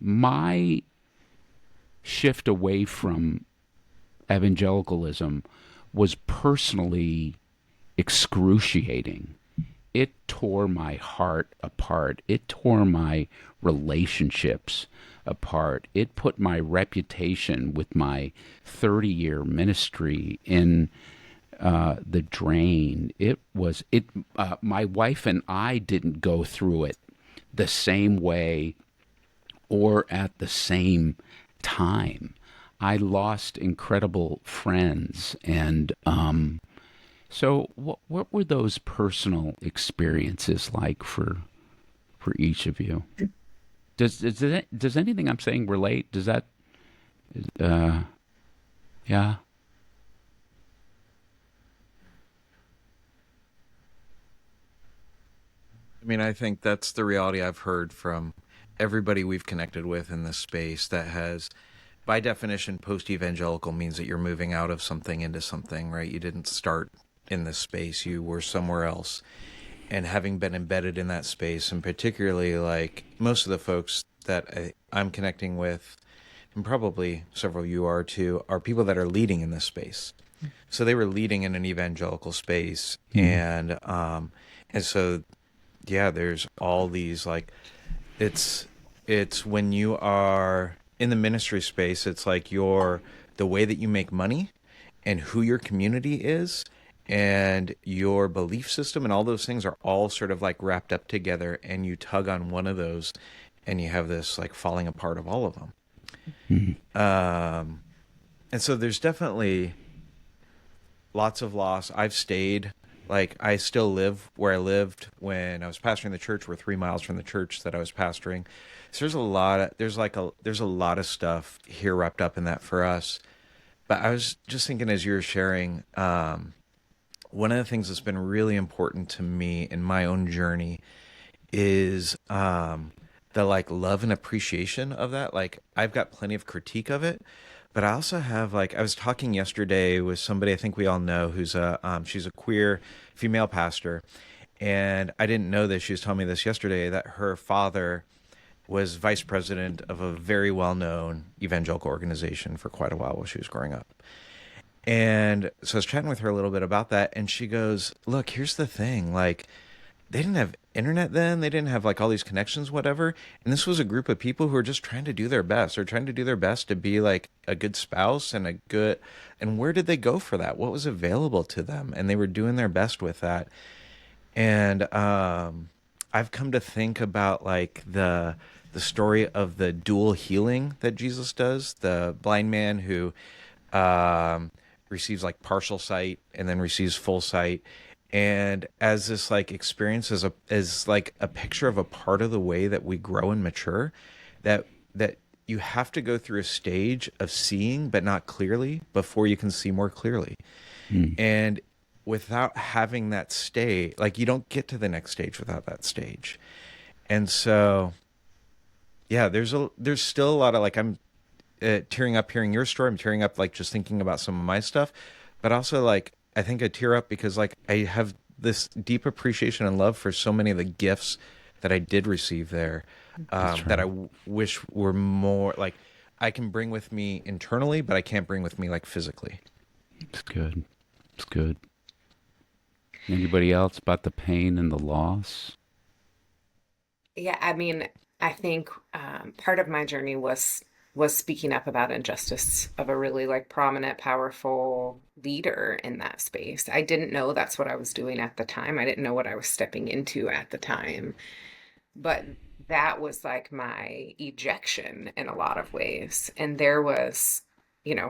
my shift away from evangelicalism was personally excruciating. It tore my heart apart. It tore my relationships apart. It put my reputation with my 30-year ministry in the drain. My wife and I didn't go through it the same way or at the same time. I lost incredible friends, and so what were those personal experiences like for each of you? Does anything I'm saying relate? Does that yeah? I mean, I think that's the reality I've heard from everybody we've connected with in this space that has, by definition, post-evangelical means that you're moving out of something into something, right? You didn't start in this space, you were somewhere else. And having been embedded in that space, and particularly like most of the folks that I'm connecting with, and probably several of you are too, are people that are leading in this space. So they were leading in an evangelical space, and so yeah, there's all these like, it's when you are in the ministry space, it's like the way that you make money and who your community is and your belief system and all those things are all sort of like wrapped up together, and you tug on one of those and you have this like falling apart of all of them. And so there's definitely lots of loss. I've stayed, like I still live where I lived when I was pastoring the church. We're 3 miles from the church that I was pastoring. So there's a lot of stuff here wrapped up in that for us. But I was just thinking as you were sharing, one of the things that's been really important to me in my own journey is the like love and appreciation of that. Like I've got plenty of critique of it, but I also have like, I was talking yesterday with somebody I think we all know who's she's a queer female pastor, and I didn't know this. She was telling me this yesterday, that her father was vice president of a very well-known evangelical organization for quite a while she was growing up. And so I was chatting with her a little bit about that, and she goes, look, here's the thing, like they didn't have internet then, they didn't have like all these connections, whatever, and this was a group of people who were just trying to do their best. They're trying to do their best to be like a good spouse and and where did they go for that? What was available to them? And they were doing their best with that. And I've come to think about like the story of the dual healing that Jesus does, the blind man who receives like partial sight and then receives full sight, and as this like experience as like a picture of a part of the way that we grow and mature, that you have to go through a stage of seeing but not clearly before you can see more clearly. And without having that stage, like you don't get to the next stage without that stage. And so yeah, there's still a lot of like, I'm tearing up hearing your story. I'm tearing up like just thinking about some of my stuff, but also like I think I tear up because like I have this deep appreciation and love for so many of the gifts that I did receive there, that I wish were more like I can bring with me internally, but I can't bring with me like physically. It's good. It's good. Anybody else about the pain and the loss? Yeah, I mean, I think part of my journey was speaking up about injustice of a really like prominent, powerful leader in that space. I didn't know that's what I was doing at the time. I didn't know what I was stepping into at the time. But that was like my ejection in a lot of ways. And there was,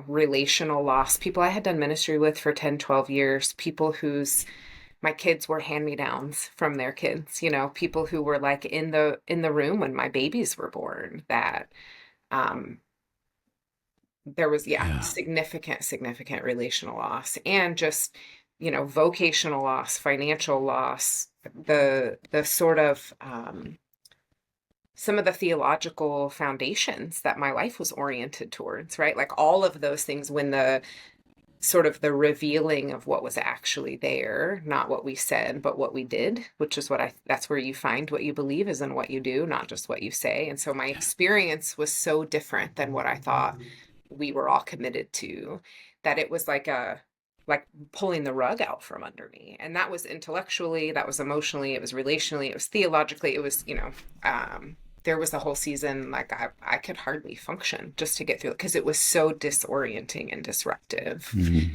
relational loss. People I had done ministry with for 10, 12 years, people whose my kids were hand-me-downs from their kids, people who were like in the room when my babies were born, that there was, significant relational loss, and just, vocational loss, financial loss, the sort of, some of the theological foundations that my life was oriented towards, right? Like all of those things, when the sort of the revealing of what was actually there, not what we said, but what we did, which is that's where you find what you believe is in what you do, not just what you say. And so my experience was so different than what I thought we were all committed to, that it was like pulling the rug out from under me. And that was intellectually, that was emotionally, it was relationally, it was theologically, it was, there was a whole season, like I could hardly function just to get through it because it was so disorienting and disruptive. Mm-hmm.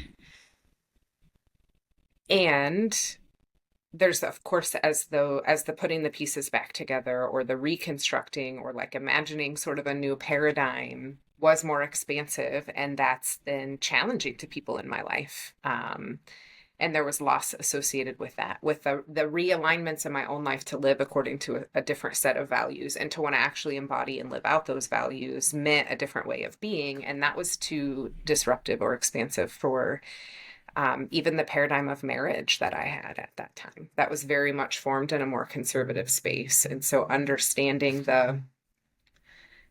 And there's, of course, as the putting the pieces back together, or the reconstructing, or like imagining sort of a new paradigm was more expansive, and that's been challenging to people in my life. And there was loss associated with that, with the realignments in my own life to live according to a different set of values, and to want to actually embody and live out those values meant a different way of being. And that was too disruptive or expansive for even the paradigm of marriage that I had at that time. That was very much formed in a more conservative space. And so understanding the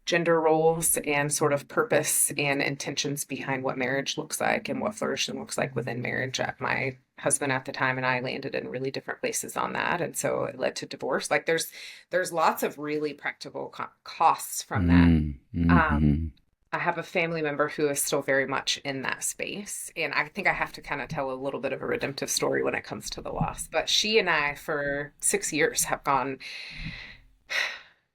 gender roles and sort of purpose and intentions behind what marriage looks like and what flourishing looks like within marriage. My husband at the time and I landed in really different places on that. And so it led to divorce. Like there's lots of really practical costs from that. Mm-hmm. I have a family member who is still very much in that space. And I think I have to kind of tell a little bit of a redemptive story when it comes to the loss. But she and I, for 6 years, have gone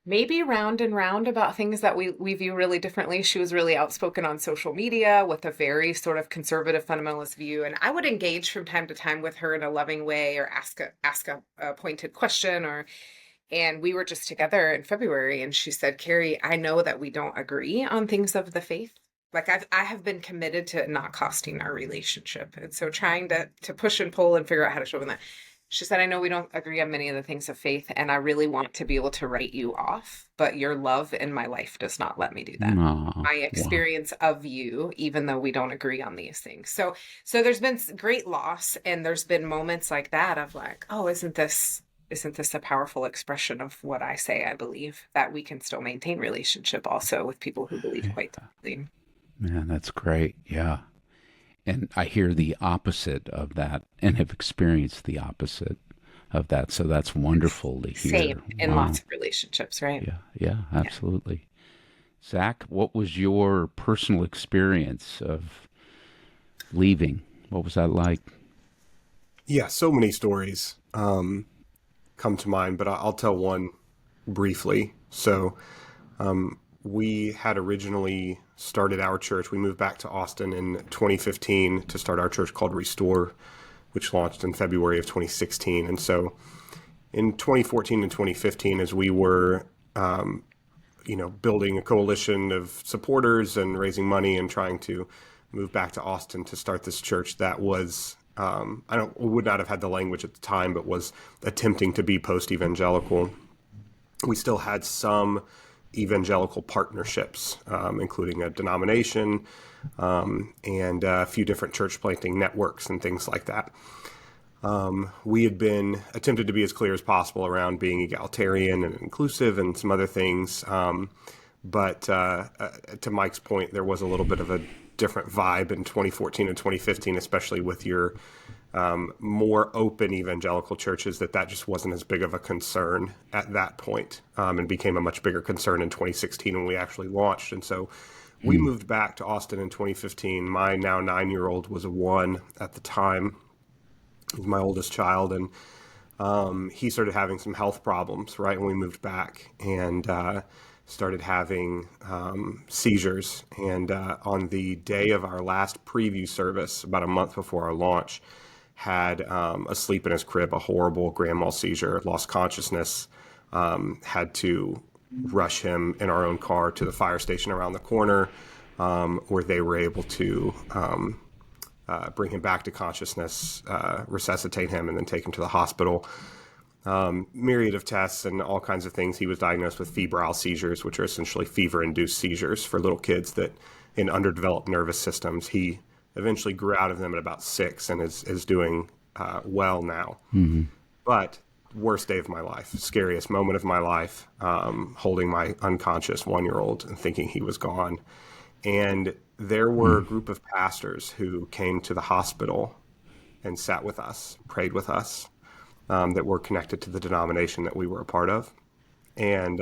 maybe round and round about things that we view really differently. She was really outspoken on social media with a very sort of conservative fundamentalist view. And I would engage from time to time with her in a loving way, or ask a pointed question, and we were just together in February, and she said, "Carrie, I know that we don't agree on things of the faith. Like I have been committed to not costing our relationship." And so trying to push and pull and figure out how to show them that. She said, "I know we don't agree on many of the things of faith, and I really want to be able to write you off, but your love in my life does not let me do that. My experience of you, even though we don't agree on these things." So there's been great loss, and there's been moments like that of like, oh, isn't this a powerful expression of what I say I believe, that we can still maintain relationship also with people who believe quite differently. Man, that's great. Yeah. And I hear the opposite of that, and have experienced the opposite of that. So that's wonderful to hear. Same in lots of relationships, right? Yeah, absolutely. Yeah. Zach, what was your personal experience of leaving? What was that like? Yeah, so many stories come to mind, but I'll tell one briefly. So we had originally started our church. We moved back to Austin in 2015 to start our church called Restore, which launched in February of 2016. And so in 2014 and 2015, as we were, building a coalition of supporters and raising money and trying to move back to Austin to start this church, that was, would not have had the language at the time, but was attempting to be post-evangelical. We still had some evangelical partnerships, including a denomination and a few different church planting networks and things like that. We had been attempted to be as clear as possible around being egalitarian and inclusive and some other things. But to Mike's point, there was a little bit of a different vibe in 2014 and 2015, especially with your more open evangelical churches, that just wasn't as big of a concern at that point, and became a much bigger concern in 2016 when we actually launched. And so we moved back to Austin in 2015. My now 9-year-old was a 1 at the time. He was my oldest child, and he started having some health problems right when we moved back, and started having seizures. And on the day of our last preview service, about a month before our launch, had asleep in his crib, a horrible grand mal seizure, lost consciousness, had to rush him in our own car to the fire station around the corner, where they were able to bring him back to consciousness, resuscitate him, and then take him to the hospital. Myriad of tests and all kinds of things. He was diagnosed with febrile seizures, which are essentially fever-induced seizures for little kids that in underdeveloped nervous systems. He eventually grew out of them at about 6 and is doing well now. Mm-hmm. But worst day of my life, scariest moment of my life, holding my unconscious 1-year-old and thinking he was gone. And there were a group of pastors who came to the hospital and sat with us, prayed with us, that were connected to the denomination that we were a part of, and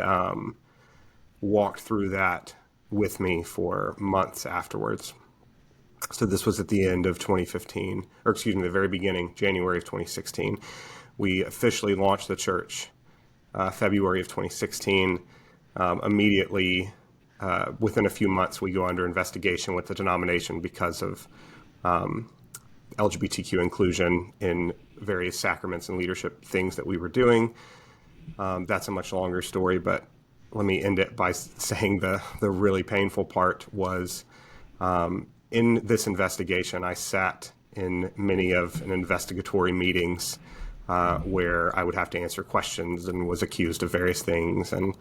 walked through that with me for months afterwards. So this was at the end of 2015, or excuse me, the very beginning, January of 2016. We officially launched the church February of 2016. Immediately, within a few months, we go under investigation with the denomination because of LGBTQ inclusion in various sacraments and leadership things that we were doing. That's a much longer story, but let me end it by saying the really painful part was in this investigation, I sat in many of an investigatory meetings where I would have to answer questions and was accused of various things. And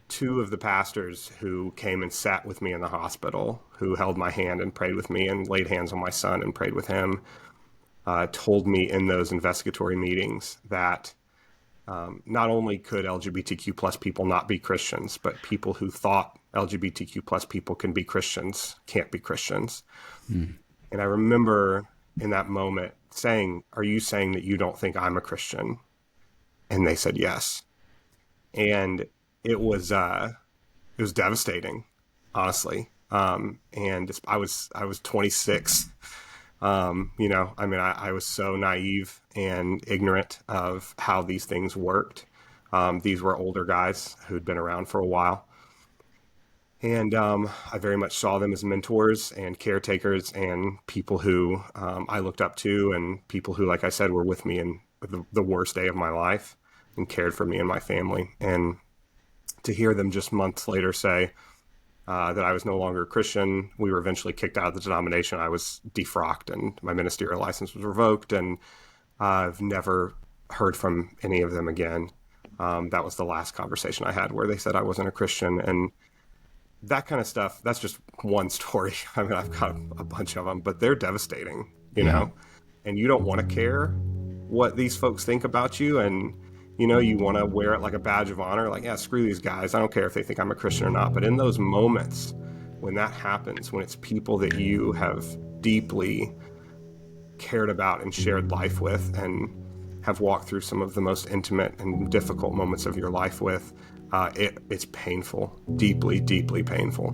two of the pastors who came and sat with me in the hospital, who held my hand and prayed with me and laid hands on my son and prayed with him, told me in those investigatory meetings that not only could LGBTQ plus people not be Christians, but people who thought LGBTQ plus people can be Christians can't be Christians. And I remember in that moment saying, "Are you saying that you don't think I'm a Christian?" And they said yes. And it was devastating, honestly. And I was 26. I was so naive and ignorant of how these things worked. These were older guys who'd been around for a while. And I very much saw them as mentors and caretakers and people who I looked up to, and people who, like I said, were with me in the worst day of my life and cared for me and my family. And to hear them just months later say that I was no longer a Christian, we were eventually kicked out of the denomination. I was defrocked and my ministerial license was revoked, and I've never heard from any of them again. That was the last conversation I had where they said I wasn't a Christian. And that kind of stuff, that's just one story. I mean, I've got a bunch of them, but they're devastating, you know, and you don't want to care what these folks think about you. And, you know, you want to wear it like a badge of honor, like, yeah, screw these guys. I don't care if they think I'm a Christian or not. But in those moments when that happens, when it's people that you have deeply cared about and shared life with and have walked through some of the most intimate and difficult moments of your life with, it's painful, deeply, deeply painful.